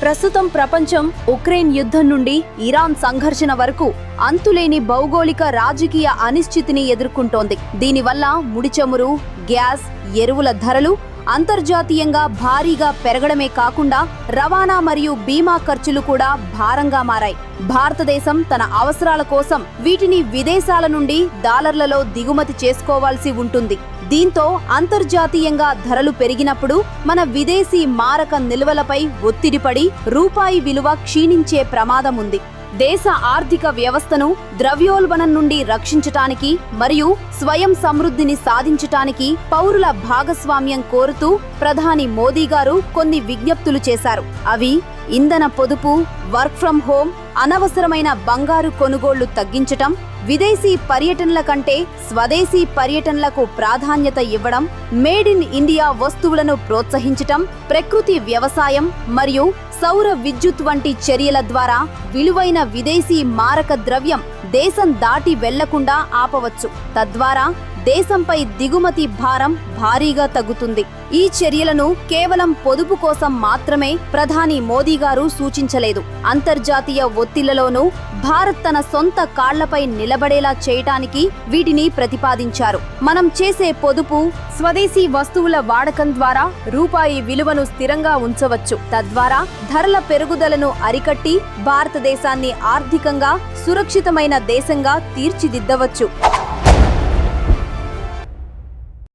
ప్రస్తుతం ప్రపంచం ఉక్రెయిన్ యుద్ధం నుండి ఇరాన్ సంఘర్షణ వరకు అంతులేని భౌగోళిక రాజకీయ అనిశ్చితిని ఎదుర్కొంటోంది. దీనివల్ల ముడి చమురు, గ్యాస్, ఎరువుల ధరలు అంతర్జాతీయంగా భారీగా పెరగడమే కాకుండా రవాణా మరియు బీమా ఖర్చులు కూడా భారంగా మారాయి. భారతదేశం తన అవసరాల కోసం వీటిని విదేశాల నుండి డాలర్లలో దిగుమతి చేసుకోవాల్సి ఉంటుంది. దీంతో అంతర్జాతీయంగా ధరలు పెరిగినప్పుడు మన విదేశీ మారక నిల్వలపై ఒత్తిడి పడి రూపాయి విలువ క్షీణించే ప్రమాదం ఉంది. దేశ ఆర్థిక వ్యవస్థను ద్రవ్యోల్బణం నుండి రక్షించటానికి మరియు స్వయం సమృద్ధిని సాధించటానికి పౌరుల భాగస్వామ్యం కోరుతూ ప్రధాని మోదీ గారు కొన్ని విజ్ఞప్తులు చేశారు. అవి ఇంధన పొదుపు, వర్క్ ఫ్రం హోం, అనవసరమైన బంగారు కొనుగోళ్లు తగ్గించటం, విదేశీ పర్యటనల కంటే స్వదేశీ పర్యటనలకు ప్రాధాన్యత ఇవ్వడం, మేడ్ ఇన్ ఇండియా వస్తువులను ప్రోత్సహించటం, ప్రకృతి వ్యవసాయం మరియు సౌర విద్యుత్ వంటి చర్యల ద్వారా విలువైన విదేశీ మారక ద్రవ్యం దేశం దాటి వెళ్లకుండా ఆపవచ్చు. తద్వారా దేశంపై దిగుమతి భారం భారీగా తగ్గుతుంది. ఈ చర్యలను కేవలం పొదుపు కోసం మాత్రమే ప్రధాని మోదీ గారు సూచించలేదు. అంతర్జాతీయ ఒత్తిళ్లలోనూ భారత్ తన సొంత కాళ్లపై నిలబడేలా చేయటానికి వీటిని ప్రతిపాదించారు. మనం చేసే పొదుపు, స్వదేశీ వస్తువుల వాడకం ద్వారా రూపాయి విలువను స్థిరంగా ఉంచవచ్చు. తద్వారా ధరల పెరుగుదలను అరికట్టి భారతదేశాన్ని ఆర్థికంగా సురక్షితమైన దేశంగా తీర్చిదిద్దవచ్చు.